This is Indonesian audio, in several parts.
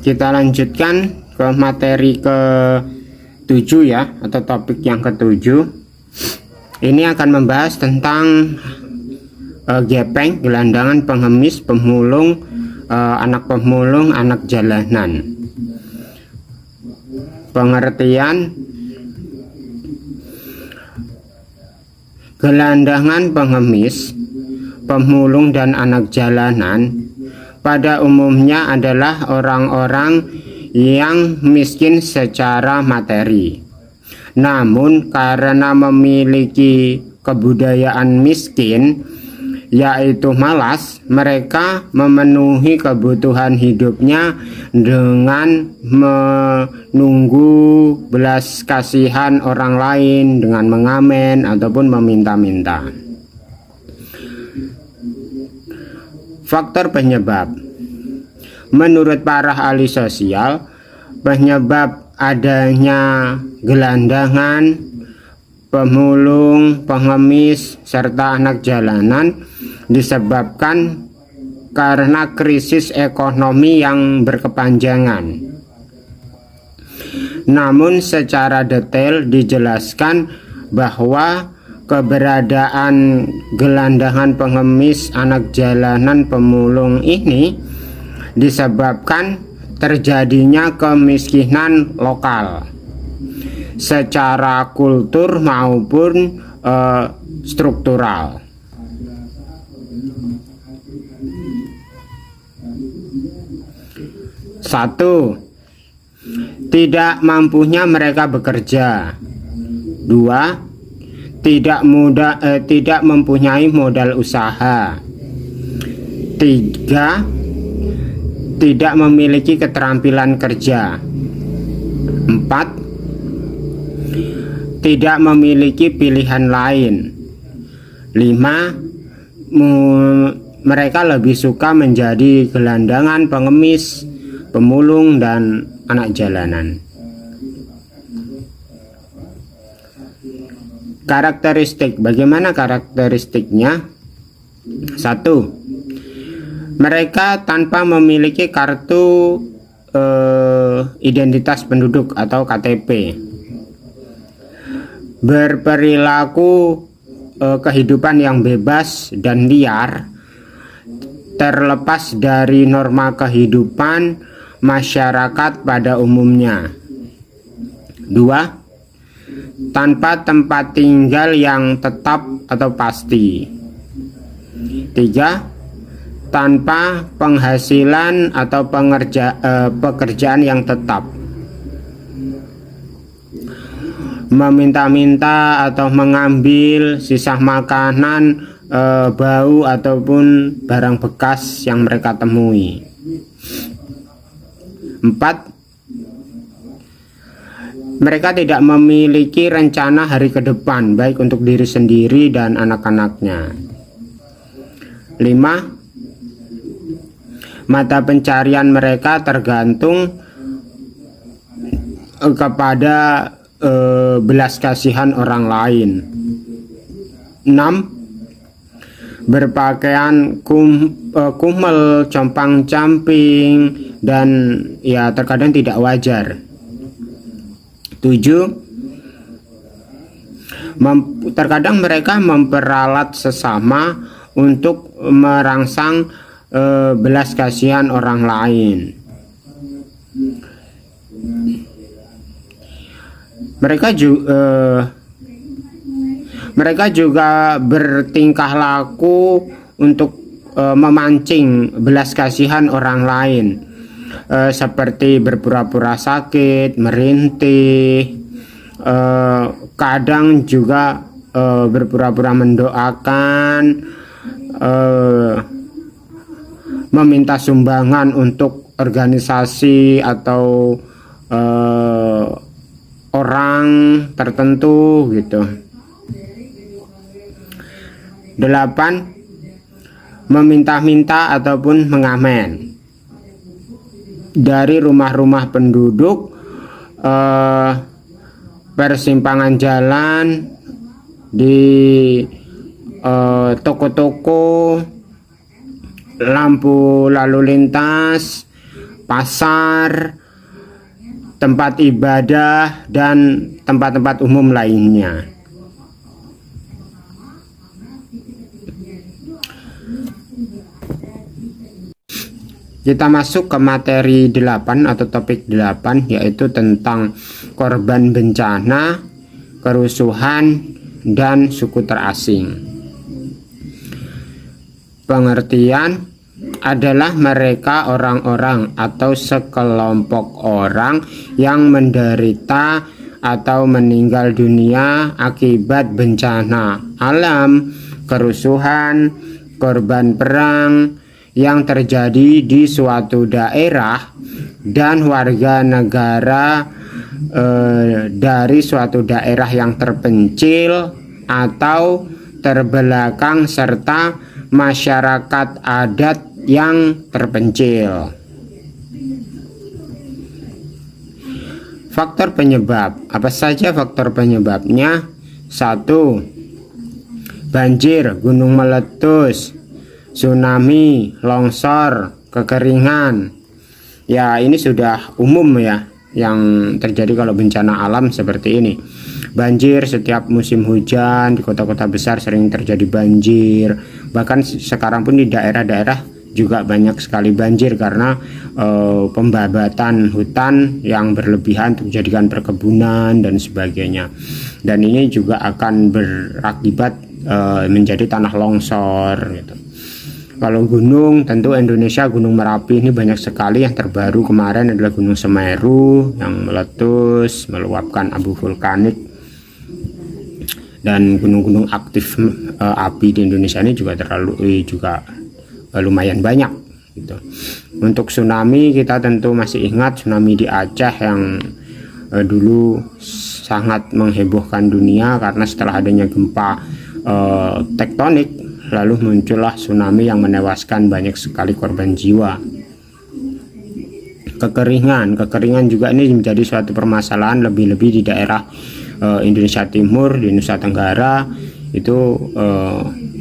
Kita lanjutkan ke materi ke-7 ya, atau topik yang ke-7. Ini akan membahas tentang gepeng, gelandangan, pengemis, pemulung, anak pemulung, anak jalanan. Pengertian: gelandangan, pengemis, pemulung, dan anak jalanan pada umumnya adalah orang-orang yang miskin secara materi, namun karena memiliki kebudayaan miskin, yaitu malas, mereka memenuhi kebutuhan hidupnya dengan menunggu belas kasihan orang lain dengan mengamen ataupun meminta-minta. Faktor penyebab: menurut para ahli sosial, penyebab adanya gelandangan, pemulung, pengemis, serta anak jalanan disebabkan karena krisis ekonomi yang berkepanjangan. Namun secara detail dijelaskan bahwa keberadaan gelandangan, pengemis, anak jalanan, pemulung ini disebabkan terjadinya kemiskinan lokal secara kultur maupun struktural. Satu, tidak mampunya mereka bekerja. Dua, tidak mempunyai modal usaha. Tiga, tidak memiliki keterampilan kerja. Empat, tidak memiliki pilihan lain. Lima, mereka lebih suka menjadi gelandangan, pengemis, pemulung, dan anak jalanan. Karakteristik: bagaimana karakteristiknya? Satu, mereka tanpa memiliki kartu identitas penduduk atau KTP, berperilaku kehidupan yang bebas dan liar, terlepas dari norma kehidupan masyarakat pada umumnya. Dua, tanpa tempat tinggal yang tetap atau pasti. Tiga, tanpa penghasilan atau pekerjaan yang tetap. Meminta-minta atau mengambil sisa makanan, bau ataupun barang bekas yang mereka temui. Empat, mereka tidak memiliki rencana hari ke depan, baik untuk diri sendiri dan anak-anaknya. Lima, mata pencarian mereka tergantung kepada belas kasihan orang lain. 6, berpakaian kumel, compang-camping, dan ya terkadang tidak wajar. 7, terkadang mereka memperalat sesama untuk merangsang belas kasihan orang lain. Mereka juga bertingkah laku untuk memancing belas kasihan orang lain, seperti berpura-pura sakit, merintih, kadang juga berpura-pura mendoakan, meminta sumbangan untuk organisasi atau orang tertentu gitu. 8, meminta-minta ataupun mengamen dari rumah-rumah penduduk, persimpangan jalan, di toko-toko, lampu lalu lintas, pasar, tempat ibadah, dan tempat-tempat umum lainnya. Kita masuk ke materi 8 atau topik 8, yaitu tentang korban bencana, kerusuhan, dan suku terasing. Pengertian adalah mereka orang-orang atau sekelompok orang yang menderita atau meninggal dunia akibat bencana alam, kerusuhan, korban perang yang terjadi di suatu daerah, dan warga negara dari suatu daerah yang terpencil atau terbelakang serta masyarakat adat yang terpencil. Faktor penyebab. Apa saja faktor penyebabnya? 1. Banjir, gunung meletus, tsunami, longsor, kekeringan. Ya, ini sudah umum ya yang terjadi kalau bencana alam seperti ini. Banjir setiap musim hujan, di kota-kota besar sering terjadi banjir. Bahkan sekarang pun di daerah-daerah juga banyak sekali banjir karena pembabatan hutan yang berlebihan untuk dijadikan perkebunan dan sebagainya. Dan ini juga akan berakibat menjadi tanah longsor gitu. Kalau gunung, tentu Indonesia Gunung Merapi ini banyak sekali. Yang terbaru kemarin adalah Gunung Semeru yang meletus, meluapkan abu vulkanik. Dan gunung-gunung aktif api di Indonesia ini juga lumayan banyak gitu. Untuk tsunami, kita tentu masih ingat tsunami di Aceh yang dulu sangat menghebohkan dunia karena setelah adanya gempa tektonik, lalu muncullah tsunami yang menewaskan banyak sekali korban jiwa. Kekeringan juga ini menjadi suatu permasalahan, lebih-lebih di daerah Indonesia Timur, di Nusa Tenggara itu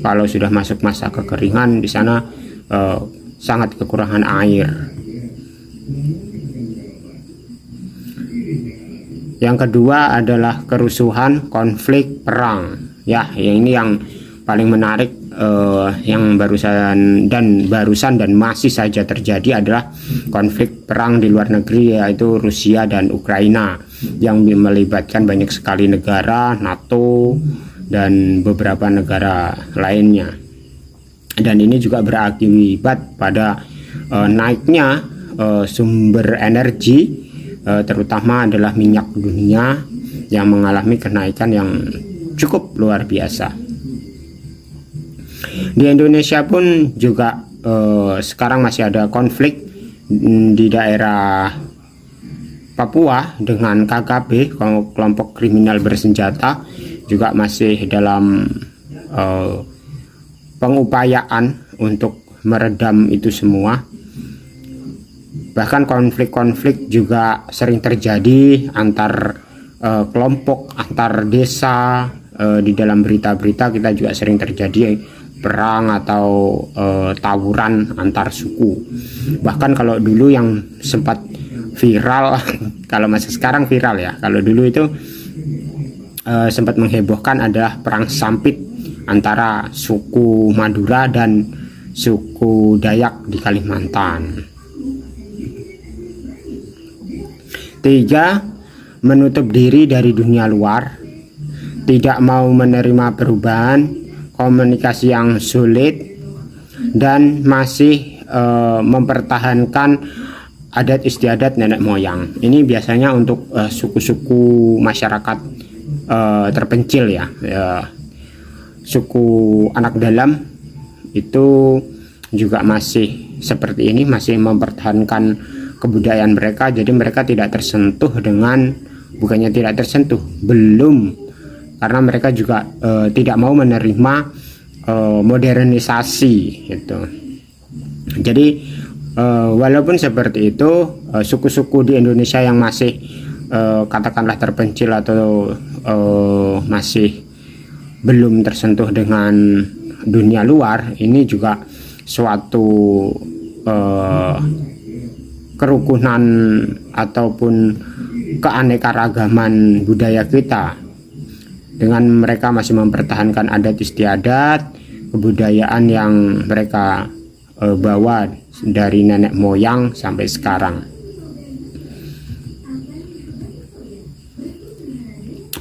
kalau sudah masuk masa kekeringan di sana sangat kekurangan air. Yang kedua adalah kerusuhan, konflik, perang. Ya, ini yang paling menarik yang barusan dan masih saja terjadi adalah konflik perang di luar negeri, yaitu Rusia dan Ukraina yang melibatkan banyak sekali negara NATO dan beberapa negara lainnya. Dan ini juga berakibat pada naiknya sumber energi, terutama adalah minyak dunia yang mengalami kenaikan yang cukup luar biasa. Di Indonesia pun juga sekarang masih ada konflik di daerah Papua dengan KKB, kelompok kriminal bersenjata, juga masih dalam pengupayaan untuk meredam itu semua. Bahkan konflik-konflik juga sering terjadi antar kelompok, antar desa. Di dalam berita-berita kita juga sering terjadi perang atau tawuran antar suku. Bahkan kalau dulu yang sempat viral, kalau masih sekarang viral ya, kalau dulu itu sempat menghebohkan adalah perang sampit antara suku Madura dan suku Dayak di Kalimantan. 3. Menutup diri dari dunia luar, tidak mau menerima perubahan, komunikasi yang sulit, dan masih mempertahankan adat istiadat nenek moyang. Ini biasanya untuk suku-suku masyarakat terpencil ya. Suku anak dalam itu juga masih seperti ini, masih mempertahankan kebudayaan mereka. Jadi mereka tidak tersentuh dengan, bukannya tidak tersentuh, belum, karena mereka juga tidak mau menerima modernisasi gitu. Jadi walaupun seperti itu, suku-suku di Indonesia yang masih katakanlah terpencil atau masih belum tersentuh dengan dunia luar, ini juga suatu kerukunan ataupun keanekaragaman budaya kita, dengan mereka masih mempertahankan adat istiadat, kebudayaan yang mereka bawa dari nenek moyang sampai sekarang.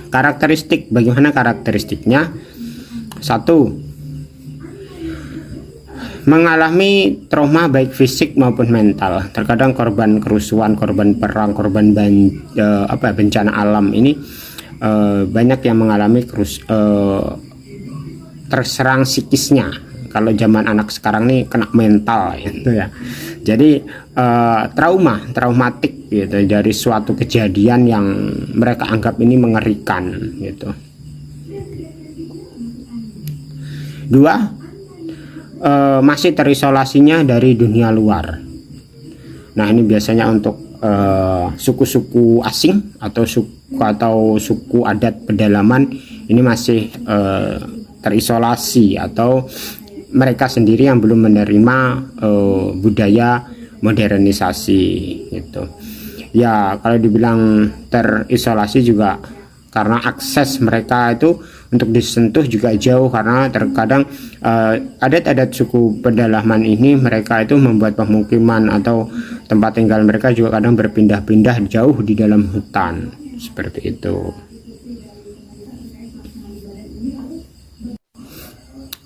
Karakteristik, bagaimana karakteristiknya? Satu, mengalami trauma baik fisik maupun mental. Terkadang korban kerusuhan, korban perang, korban bencana alam ini banyak yang mengalami terserang psikisnya. Kalau zaman anak sekarang nih kena mental gitu ya. Jadi traumatik gitu dari suatu kejadian yang mereka anggap ini mengerikan gitu. Dua, masih terisolasinya dari dunia luar. Nah, ini biasanya untuk suku-suku asing atau suku adat pedalaman ini masih terisolasi, atau mereka sendiri yang belum menerima budaya modernisasi gitu. Ya, kalau dibilang terisolasi juga karena akses mereka itu untuk disentuh juga jauh, karena terkadang adat-adat suku pedalaman ini mereka itu membuat pemukiman atau tempat tinggal mereka juga kadang berpindah-pindah jauh di dalam hutan seperti itu.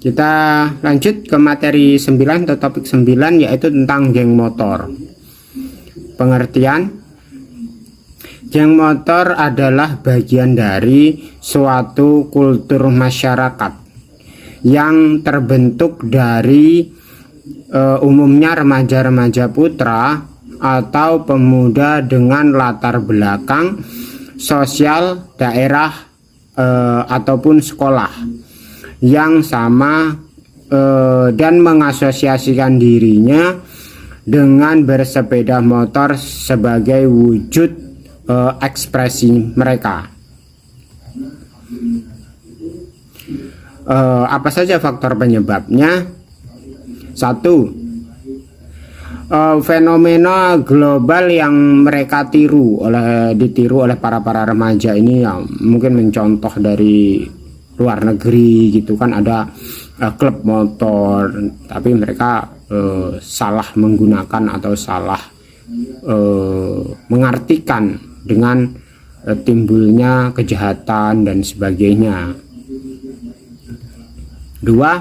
Kita lanjut ke materi 9 atau topik 9, yaitu tentang geng motor. Pengertian: geng motor adalah bagian dari suatu kultur masyarakat yang terbentuk dari umumnya remaja-remaja putra atau pemuda dengan latar belakang sosial daerah ataupun sekolah yang sama dan mengasosiasikan dirinya dengan bersepeda motor sebagai wujud ekspresi mereka. Apa saja faktor penyebabnya? Satu, fenomena global yang mereka ditiru oleh para remaja ini, yang mungkin mencontoh dari luar negeri gitu kan, ada klub motor, tapi mereka salah menggunakan atau salah mengartikan dengan timbulnya kejahatan dan sebagainya. Dua,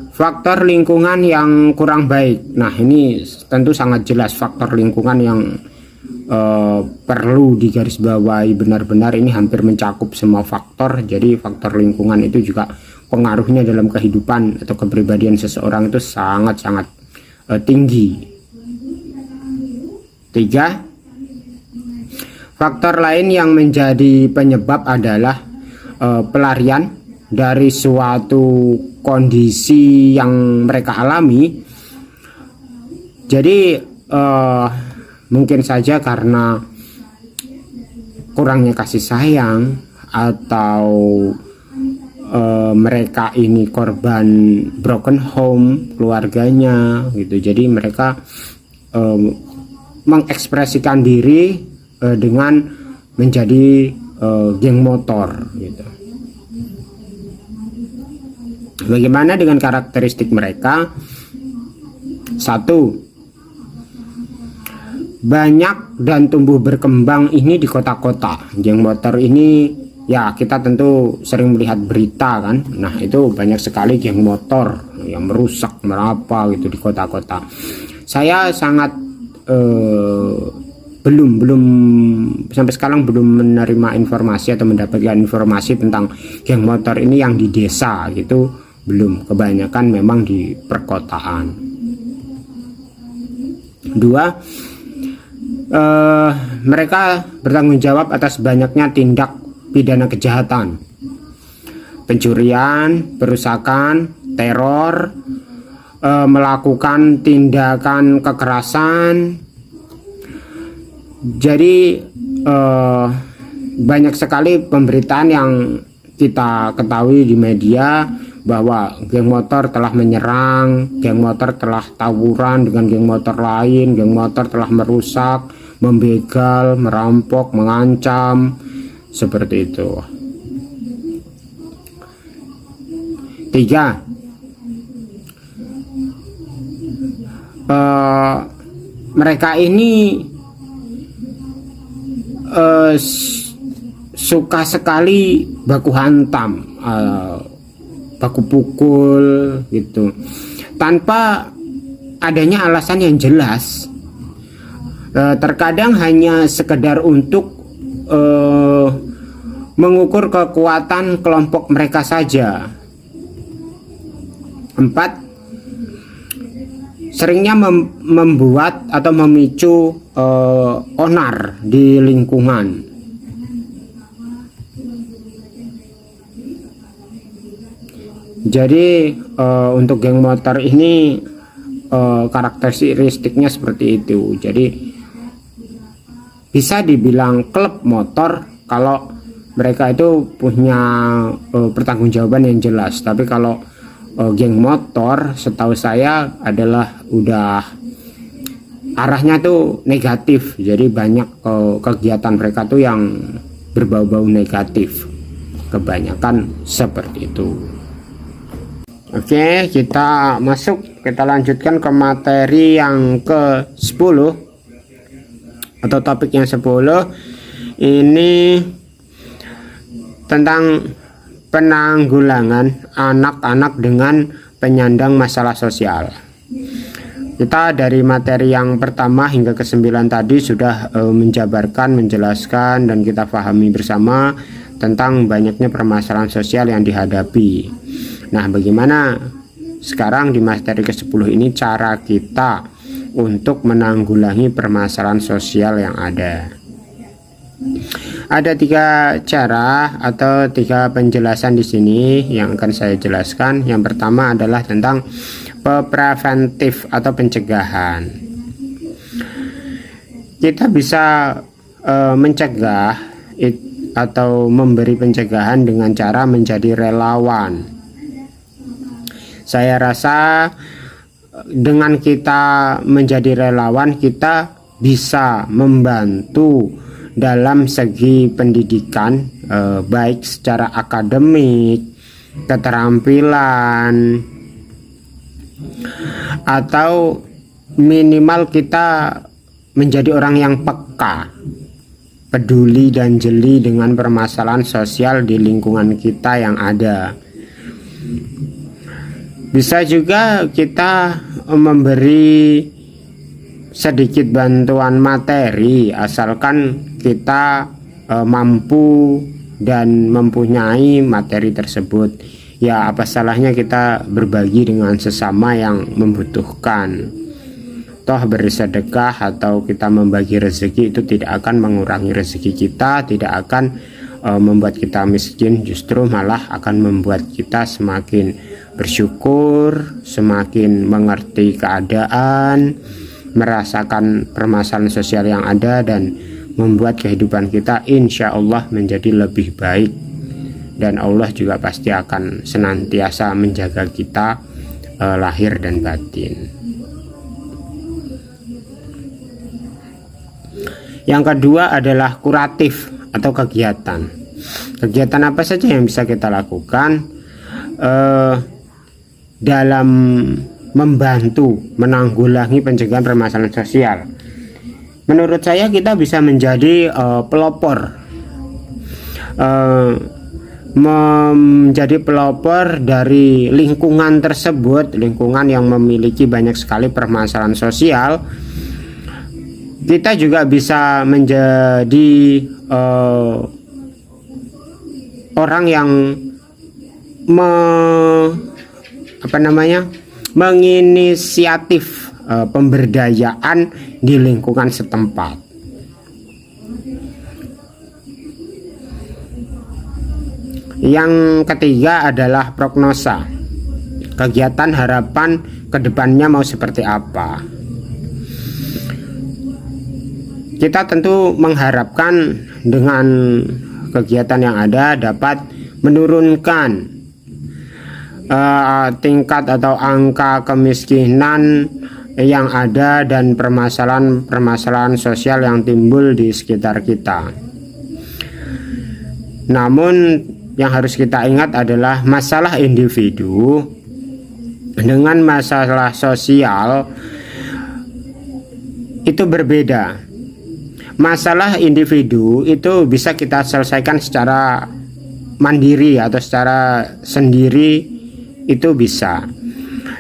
faktor lingkungan yang kurang baik. Nah, ini tentu sangat jelas faktor lingkungan yang perlu digarisbawahi benar-benar. Ini hampir mencakup semua faktor. Jadi faktor lingkungan itu juga pengaruhnya dalam kehidupan atau kepribadian seseorang itu sangat-sangat tinggi. Tiga, faktor lain yang menjadi penyebab adalah pelarian dari suatu kondisi yang mereka alami. Jadi mungkin saja karena kurangnya kasih sayang, atau mereka ini korban broken home keluarganya gitu. Jadi mereka mengekspresikan diri dengan menjadi geng motor gitu. Bagaimana dengan karakteristik mereka? Satu, banyak dan tumbuh berkembang ini di kota-kota. Geng motor ini ya kita tentu sering melihat berita kan. Nah, itu banyak sekali geng motor yang merusak merapa gitu di kota-kota. Saya sangat belum sampai sekarang belum menerima informasi atau mendapatkan informasi tentang geng motor ini yang di desa gitu, belum. Kebanyakan memang di perkotaan. Dua, mereka bertanggung jawab atas banyaknya tindak pidana kejahatan, pencurian, perusakan, teror, melakukan tindakan kekerasan. Jadi banyak sekali pemberitaan yang kita ketahui di media bahwa geng motor telah menyerang, geng motor telah tawuran dengan geng motor lain, geng motor telah merusak, membegal, merampok, mengancam, seperti itu. 3. Mereka ini suka sekali baku hantam, baku pukul gitu, tanpa adanya alasan yang jelas. Terkadang hanya sekedar untuk mengukur kekuatan kelompok mereka saja. 4. Seringnya membuat atau memicu onar di lingkungan. Jadi untuk geng motor ini karakteristiknya seperti itu. Jadi bisa dibilang klub motor kalau mereka itu punya pertanggungjawaban yang jelas. Tapi kalau geng motor setahu saya adalah udah arahnya tuh negatif. Jadi banyak kegiatan mereka tuh yang berbau-bau negatif, kebanyakan seperti itu. Oke, kita lanjutkan ke materi yang ke-10 atau topik yang 10. Ini tentang penanggulangan anak-anak dengan penyandang masalah sosial. Kita dari materi yang pertama hingga ke-9 tadi sudah menjabarkan, menjelaskan, dan kita pahami bersama tentang banyaknya permasalahan sosial yang dihadapi. Nah, bagaimana sekarang di materi ke-10 ini cara kita untuk menanggulangi permasalahan sosial yang ada? Ada 3 cara atau 3 penjelasan di sini yang akan saya jelaskan. Yang pertama adalah tentang preventif atau pencegahan. Kita bisa mencegah atau memberi pencegahan dengan cara menjadi relawan. Saya rasa dengan kita menjadi relawan, kita bisa membantu dalam segi pendidikan, baik secara akademik, keterampilan, atau minimal kita menjadi orang yang peka, peduli dan jeli dengan permasalahan sosial di lingkungan kita yang ada. Bisa juga kita memberi sedikit bantuan materi, asalkan kita mampu dan mempunyai materi tersebut. Ya, apa salahnya kita berbagi dengan sesama yang membutuhkan. Toh bersedekah atau kita membagi rezeki itu tidak akan mengurangi rezeki kita, tidak akan membuat kita miskin, justru malah akan membuat kita semakin bersyukur, semakin mengerti keadaan, merasakan permasalahan sosial yang ada, dan membuat kehidupan kita insya Allah menjadi lebih baik. Dan Allah juga pasti akan senantiasa menjaga kita lahir dan batin. Yang kedua adalah kuratif atau kegiatan. Kegiatan apa saja yang bisa kita lakukan dalam membantu menanggulangi pencegahan permasalahan sosial? Menurut saya kita bisa menjadi pelopor, menjadi pelopor dari lingkungan tersebut, lingkungan yang memiliki banyak sekali permasalahan sosial. Kita juga bisa menjadi orang yang menginisiatif pemberdayaan di lingkungan setempat. Yang ketiga adalah prognosa. Kegiatan harapan kedepannya mau seperti apa? Kita tentu mengharapkan dengan kegiatan yang ada dapat menurunkan tingkat atau angka kemiskinan yang ada dan permasalahan sosial yang timbul di sekitar kita. Namun yang harus kita ingat adalah masalah individu dengan masalah sosial itu berbeda. Masalah individu itu bisa kita selesaikan secara mandiri atau secara sendiri, itu bisa.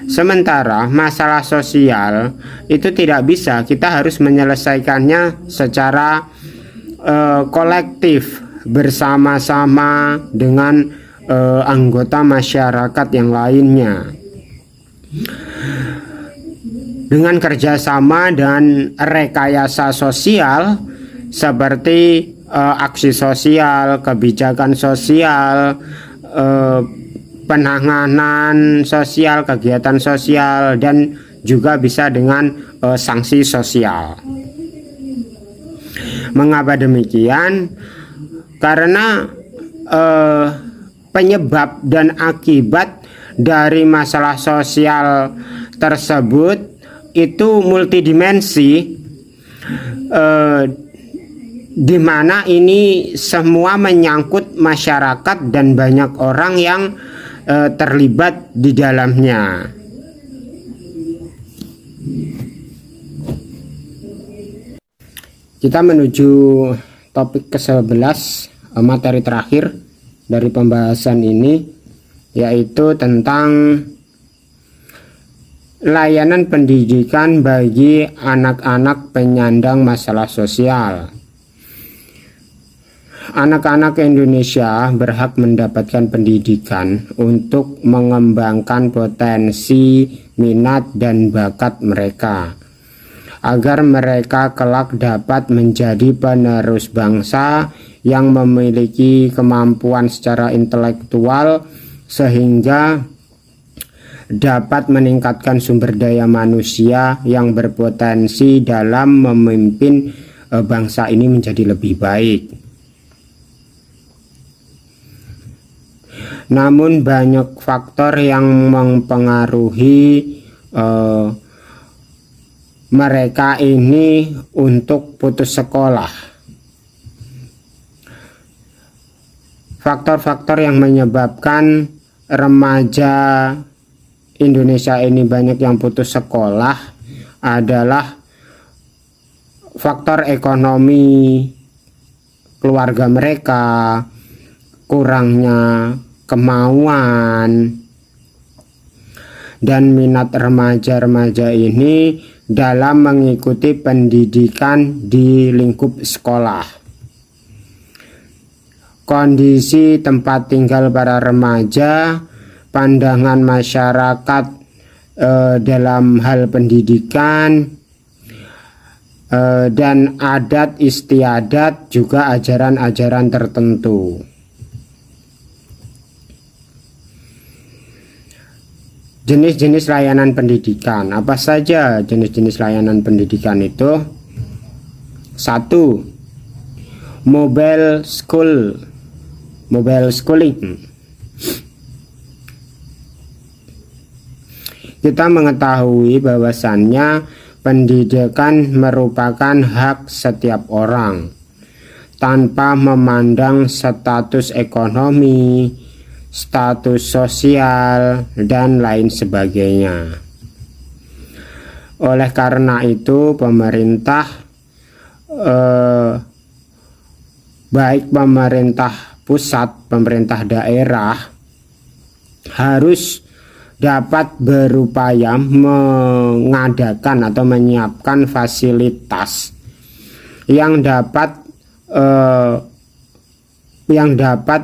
Sementara masalah sosial itu tidak bisa, kita harus menyelesaikannya secara kolektif, bersama-sama dengan anggota masyarakat yang lainnya, dengan kerjasama dan rekayasa sosial seperti aksi sosial, kebijakan sosial, penanganan sosial, kegiatan sosial, dan juga bisa dengan sanksi sosial. Mengapa demikian? Karena penyebab dan akibat dari masalah sosial tersebut itu multidimensi, di mana ini semua menyangkut masyarakat dan banyak orang yang terlibat di dalamnya. Kita menuju topik ke-11, materi terakhir dari pembahasan ini, yaitu tentang layanan pendidikan bagi anak-anak penyandang masalah sosial. Anak-anak Indonesia berhak mendapatkan pendidikan untuk mengembangkan potensi, minat, dan bakat mereka, agar mereka kelak dapat menjadi penerus bangsa yang memiliki kemampuan secara intelektual sehingga dapat meningkatkan sumber daya manusia yang berpotensi dalam memimpin bangsa ini menjadi lebih baik. Namun banyak faktor yang mempengaruhi mereka ini untuk putus sekolah. Faktor-faktor yang menyebabkan remaja Indonesia ini banyak yang putus sekolah adalah faktor ekonomi keluarga mereka, kurangnya kemauan dan minat remaja-remaja ini dalam mengikuti pendidikan di lingkup sekolah. Kondisi tempat tinggal para remaja, pandangan masyarakat dalam hal pendidikan, dan adat istiadat, juga ajaran-ajaran tertentu. Jenis-jenis layanan pendidikan. Apa saja jenis-jenis layanan pendidikan itu? 1. Mobile schooling. Kita mengetahui bahwasannya pendidikan merupakan hak setiap orang tanpa memandang status ekonomi, status sosial, dan lain sebagainya. Oleh karena itu pemerintah, baik pemerintah pusat, pemerintah daerah, harus dapat berupaya mengadakan atau menyiapkan fasilitas yang dapat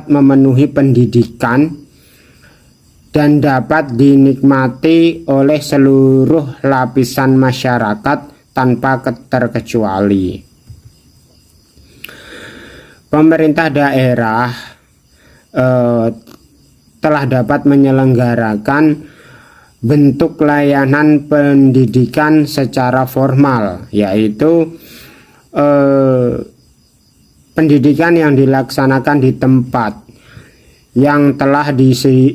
memenuhi pendidikan dan dapat dinikmati oleh seluruh lapisan masyarakat tanpa terkecuali. Pemerintah daerah telah dapat menyelenggarakan bentuk layanan pendidikan secara formal, yaitu pendidikan yang dilaksanakan di tempat, yang telah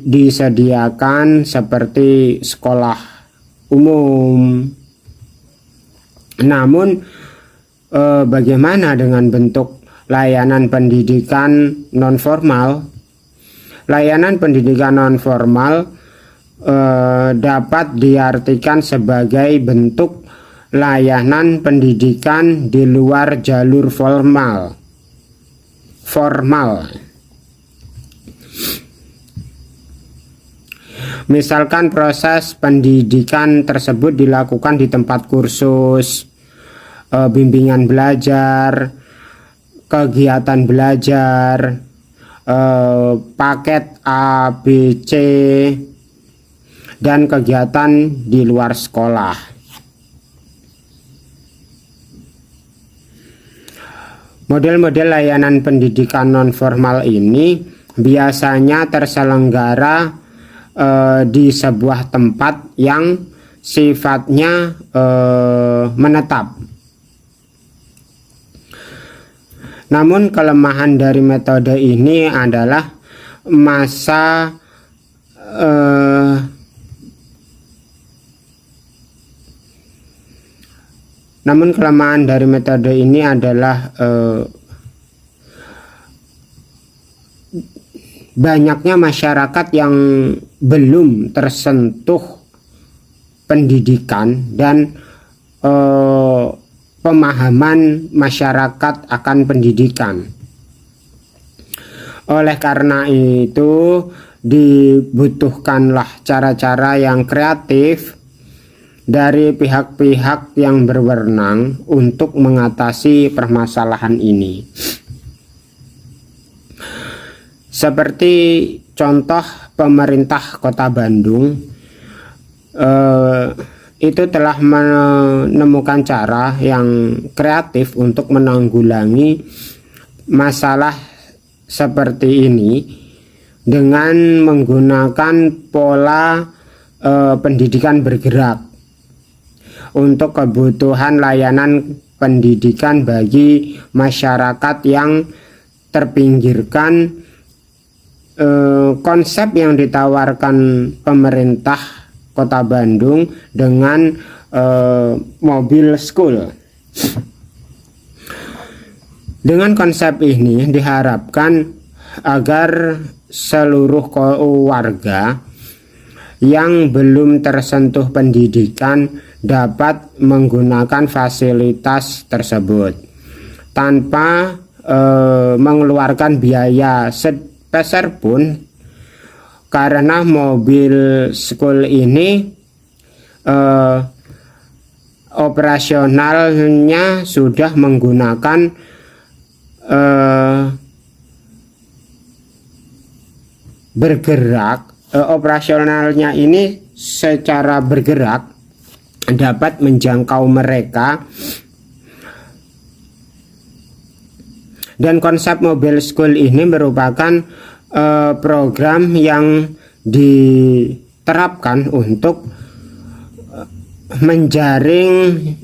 disediakan seperti sekolah umum. Namun bagaimana dengan bentuk layanan pendidikan non-formal? Layanan pendidikan non-formal dapat diartikan sebagai bentuk layanan pendidikan di luar jalur formal. Misalkan proses pendidikan tersebut dilakukan di tempat kursus, bimbingan belajar, kegiatan belajar, paket A, B, C, dan kegiatan di luar sekolah. Model-model layanan pendidikan non-formal ini biasanya terselenggara di sebuah tempat yang sifatnya menetap. Namun kelemahan dari metode ini adalah banyaknya masyarakat yang belum tersentuh pendidikan dan pemahaman masyarakat akan pendidikan. Oleh karena itu, dibutuhkanlah cara-cara yang kreatif dari pihak-pihak yang berwenang untuk mengatasi permasalahan ini. Seperti contoh pemerintah Kota Bandung itu telah menemukan cara yang kreatif untuk menanggulangi masalah seperti ini dengan menggunakan pola pendidikan bergerak untuk kebutuhan layanan pendidikan bagi masyarakat yang terpinggirkan. Konsep yang ditawarkan pemerintah Kota Bandung dengan mobil school. Dengan konsep ini diharapkan agar seluruh warga yang belum tersentuh pendidikan dapat menggunakan fasilitas tersebut tanpa mengeluarkan biaya peser pun, karena mobil school ini operasionalnya sudah menggunakan bergerak. Operasionalnya ini secara bergerak dapat menjangkau mereka. Dan konsep mobil school ini merupakan program yang diterapkan untuk menjaring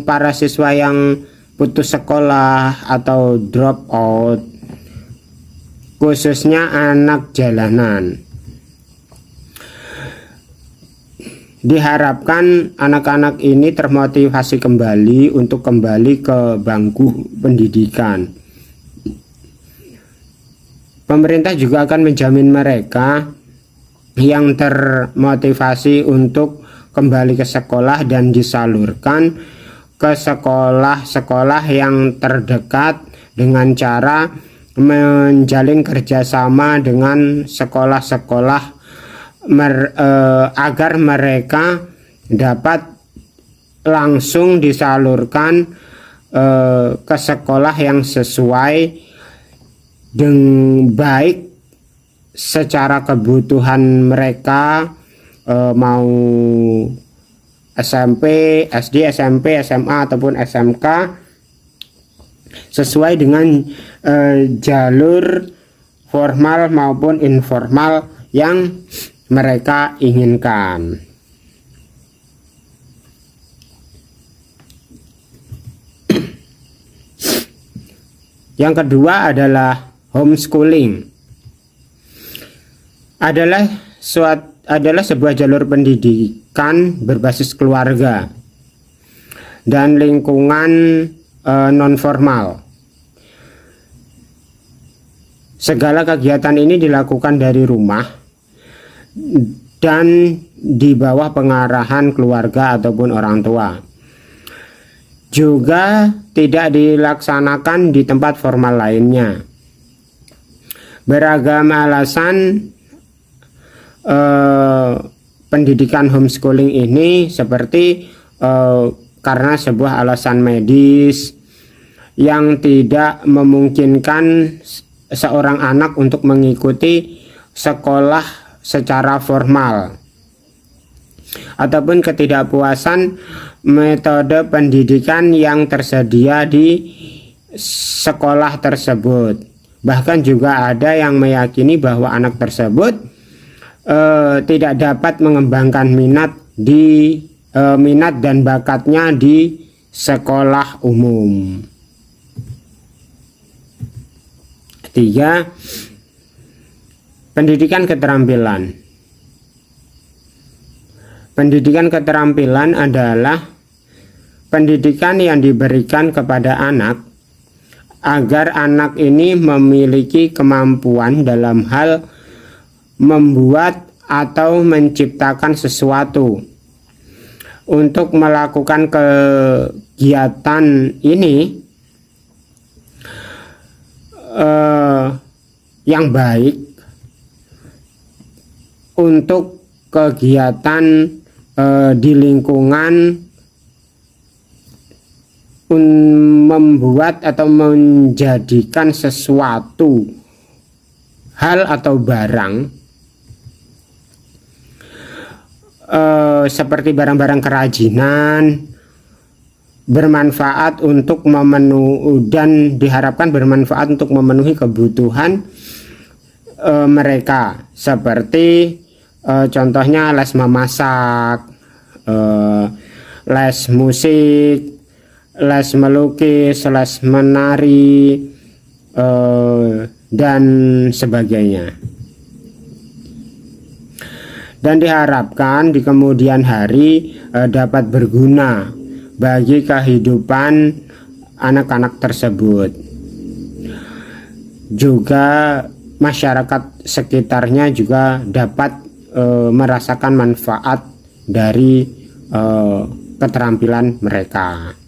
para siswa yang putus sekolah atau drop out, khususnya anak jalanan. Diharapkan anak-anak ini termotivasi kembali untuk kembali ke bangku pendidikan. Pemerintah juga akan menjamin mereka yang termotivasi untuk kembali ke sekolah dan disalurkan ke sekolah-sekolah yang terdekat dengan cara menjalin kerjasama dengan sekolah-sekolah agar mereka dapat langsung disalurkan ke sekolah yang sesuai dengan baik secara kebutuhan mereka, mau SMP, SD, SMP, SMA ataupun SMK, sesuai dengan jalur formal maupun informal yang mereka inginkan. Yang kedua adalah homeschooling adalah sebuah jalur pendidikan berbasis keluarga dan lingkungan non formal. Segala kegiatan ini dilakukan dari rumah dan di bawah pengarahan keluarga ataupun orang tua. Juga tidak dilaksanakan di tempat formal lainnya. Beragam alasan pendidikan homeschooling ini seperti karena sebuah alasan medis yang tidak memungkinkan seorang anak untuk mengikuti sekolah secara formal, ataupun ketidakpuasan metode pendidikan yang tersedia di sekolah tersebut. Bahkan juga ada yang meyakini bahwa anak tersebut tidak dapat mengembangkan minat dan bakatnya di sekolah umum. 3. Pendidikan keterampilan. Pendidikan keterampilan adalah pendidikan yang diberikan kepada anak agar anak ini memiliki kemampuan dalam hal membuat atau menciptakan sesuatu. Untuk melakukan kegiatan ini yang baik, untuk kegiatan di lingkungan membuat atau menjadikan sesuatu hal atau barang seperti barang-barang kerajinan bermanfaat untuk memenuhi dan diharapkan bermanfaat untuk memenuhi kebutuhan mereka, seperti contohnya les memasak, les musik, les melukis, les menari, dan sebagainya. Dan diharapkan di kemudian hari dapat berguna bagi kehidupan anak-anak tersebut. Juga masyarakat sekitarnya juga dapat merasakan manfaat dari keterampilan mereka.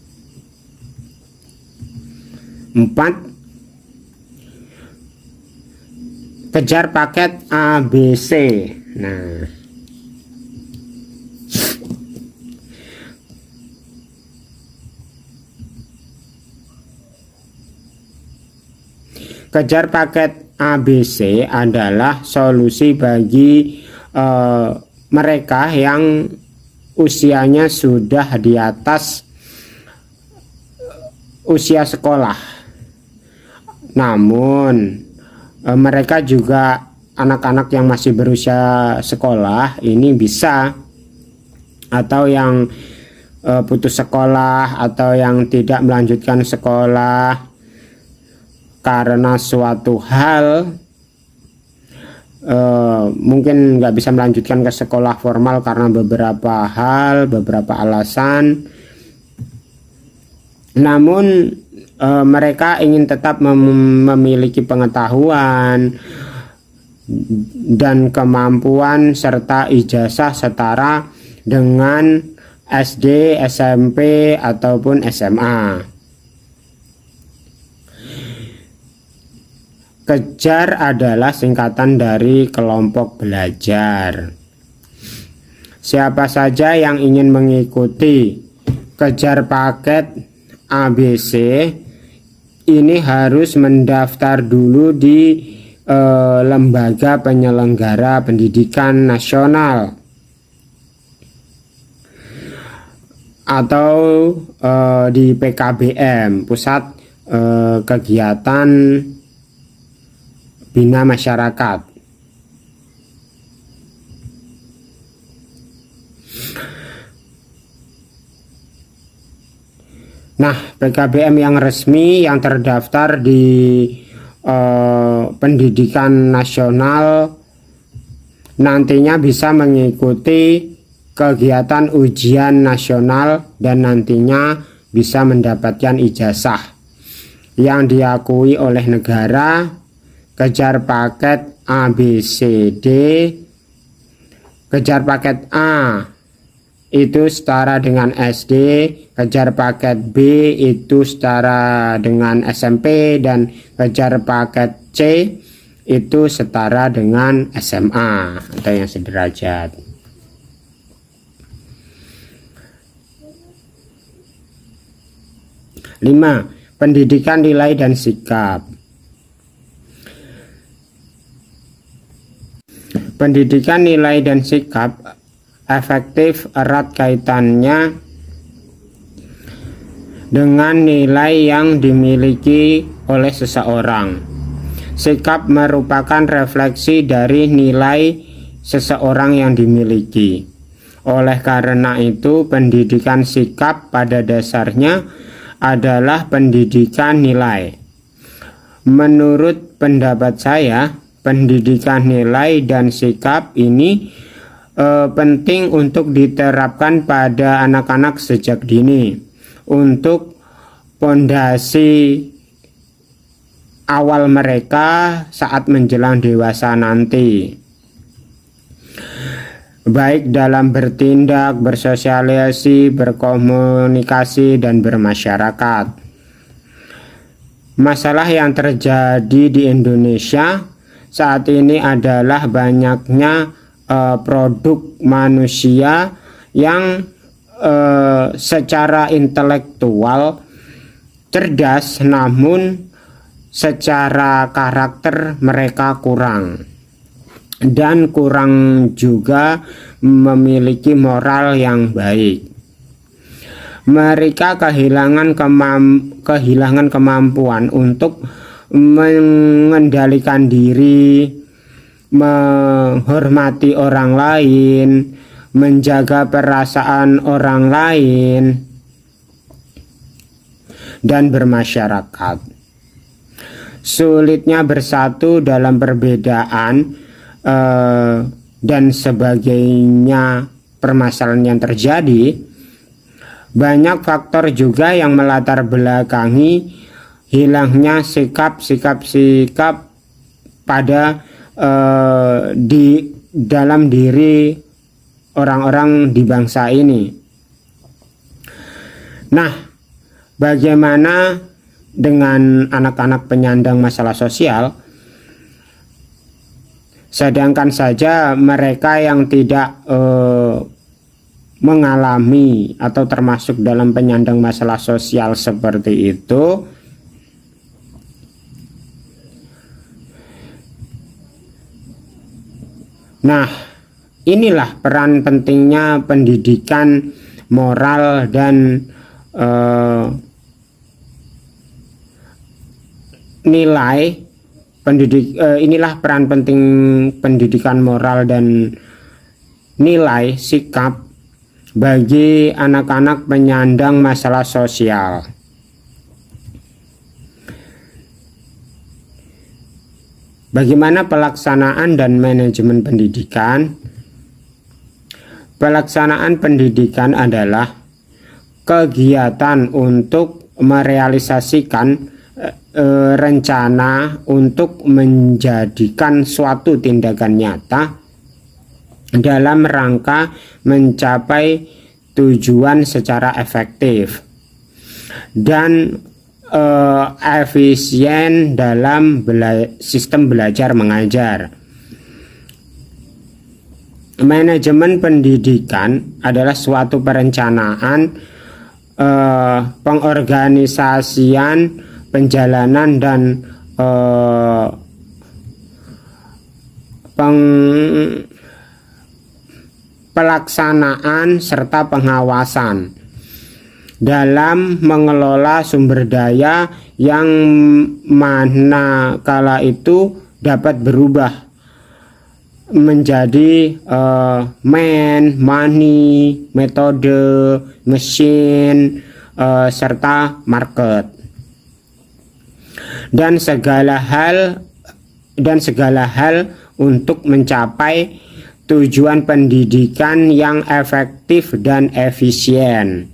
4. Kejar paket ABC. Nah, kejar paket ABC adalah solusi bagi mereka yang usianya sudah di atas usia sekolah. Namun mereka juga anak-anak yang masih berusia sekolah ini bisa, atau yang putus sekolah atau yang tidak melanjutkan sekolah karena suatu hal, mungkin nggak bisa melanjutkan ke sekolah formal karena beberapa hal, beberapa alasan. Namun mereka ingin tetap memiliki pengetahuan dan kemampuan serta ijazah setara dengan SD, SMP, ataupun SMA. Kejar adalah singkatan dari kelompok belajar. Siapa saja yang ingin mengikuti kejar paket ABC ini harus mendaftar dulu di lembaga penyelenggara pendidikan nasional atau di PKBM, Pusat Kegiatan Bina Masyarakat. Nah, PKBM yang resmi yang terdaftar di pendidikan nasional nantinya bisa mengikuti kegiatan ujian nasional dan nantinya bisa mendapatkan ijazah yang diakui oleh negara. Kejar paket A, B, C, D. Kejar paket A itu setara dengan SD, kejar paket B itu setara dengan SMP, dan kejar paket C itu setara dengan SMA atau yang sederajat. Lima, pendidikan nilai dan sikap. Pendidikan nilai dan sikap efektif erat kaitannya dengan nilai yang dimiliki oleh seseorang. Sikap merupakan refleksi dari nilai seseorang yang dimiliki. Oleh karena itu, pendidikan sikap pada dasarnya adalah pendidikan nilai. Menurut pendapat saya, pendidikan nilai dan sikap ini penting untuk diterapkan pada anak-anak sejak dini untuk pondasi awal mereka saat menjelang dewasa nanti, baik dalam bertindak, bersosialisasi, berkomunikasi, dan bermasyarakat. Masalah yang terjadi di Indonesia saat ini adalah banyaknya produk manusia yang secara intelektual cerdas, namun secara karakter mereka kurang, dan kurang juga memiliki moral yang baik. Mereka kehilangan kemampuan untuk mengendalikan diri, menghormati orang lain, menjaga perasaan orang lain, dan bermasyarakat. Sulitnya bersatu dalam perbedaan dan sebagainya permasalahan yang terjadi. Banyak faktor juga yang melatar belakangi hilangnya sikap-sikap pada di dalam diri orang-orang di bangsa ini. Nah, bagaimana dengan anak-anak penyandang masalah sosial? Sedangkan saja mereka yang tidak mengalami atau termasuk dalam penyandang masalah sosial seperti itu, nah, inilah peran pentingnya pendidikan moral dan nilai. Inilah peran penting pendidikan moral dan nilai sikap bagi anak-anak penyandang masalah sosial. Bagaimana pelaksanaan dan manajemen pendidikan? Pelaksanaan pendidikan adalah kegiatan untuk merealisasikan rencana untuk menjadikan suatu tindakan nyata dalam rangka mencapai tujuan secara efektif dan efisien dalam sistem belajar mengajar. Manajemen pendidikan adalah suatu perencanaan, pengorganisasian, penjalanan, dan pelaksanaan serta pengawasan dalam mengelola sumber daya yang mana kala itu dapat berubah menjadi money, metode, mesin, serta market. dan segala hal untuk mencapai tujuan pendidikan yang efektif dan efisien.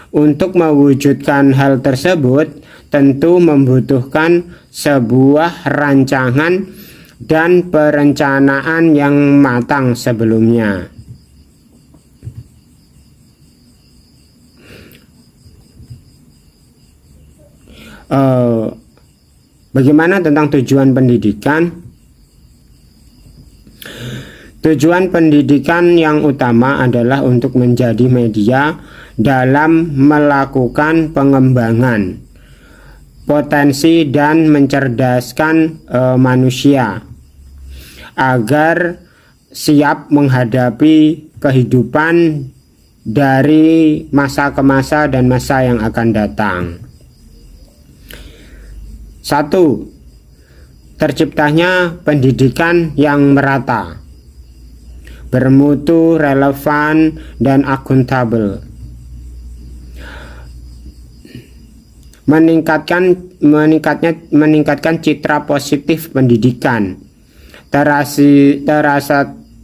Untuk mewujudkan hal tersebut tentu membutuhkan sebuah rancangan dan perencanaan yang matang sebelumnya. Bagaimana tentang tujuan pendidikan? Tujuan pendidikan yang utama adalah untuk menjadi media dalam melakukan pengembangan potensi dan mencerdaskan manusia agar siap menghadapi kehidupan dari masa ke masa dan masa yang akan datang. 1. Terciptanya pendidikan yang merata, bermutu, relevan, dan akuntabel. Meningkatkan citra positif pendidikan,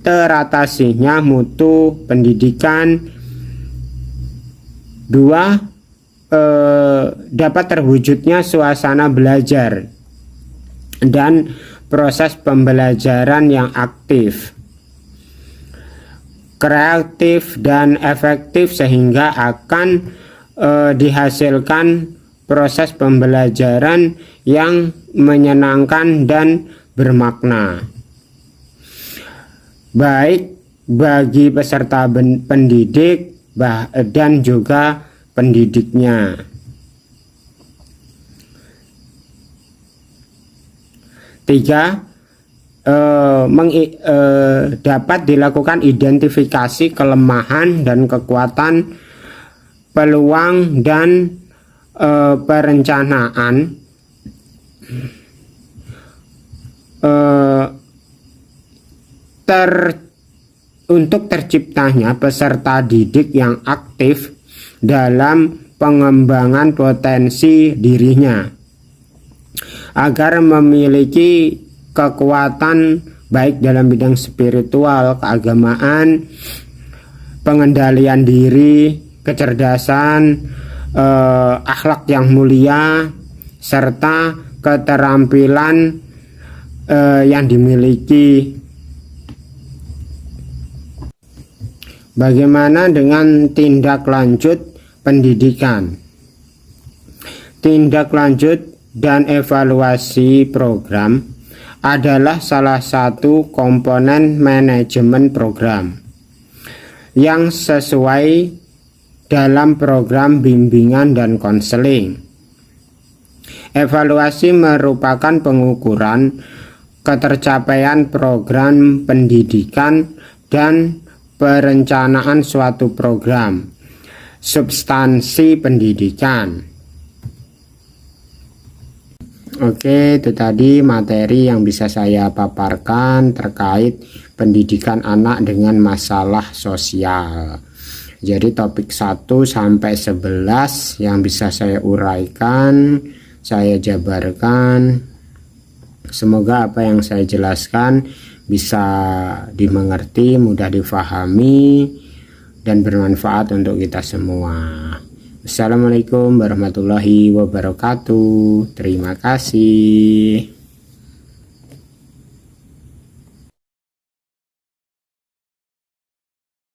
teratasinya mutu pendidikan. 2. Dapat terwujudnya suasana belajar dan proses pembelajaran yang aktif, kreatif, dan efektif sehingga akan dihasilkan proses pembelajaran yang menyenangkan dan bermakna, baik bagi peserta pendidik dan juga pendidiknya. 3. Dapat dilakukan identifikasi kelemahan dan kekuatan, peluang dan perencanaan untuk terciptanya peserta didik yang aktif dalam pengembangan potensi dirinya agar memiliki kekuatan baik dalam bidang spiritual, keagamaan, pengendalian diri, kecerdasan, akhlak yang mulia, serta keterampilan yang dimiliki. Bagaimana dengan tindak lanjut pendidikan? Tindak lanjut dan evaluasi program adalah salah satu komponen manajemen program yang sesuai dalam program bimbingan dan konseling. Evaluasi merupakan pengukuran ketercapaian program pendidikan dan perencanaan suatu program substansi pendidikan. Oke, itu tadi materi yang bisa saya paparkan terkait pendidikan anak dengan masalah sosial. Jadi topik 1 sampai 11 yang bisa saya uraikan, saya jabarkan. Semoga apa yang saya jelaskan bisa dimengerti, mudah difahami, dan bermanfaat untuk kita semua. Assalamualaikum warahmatullahi wabarakatuh. Terima kasih.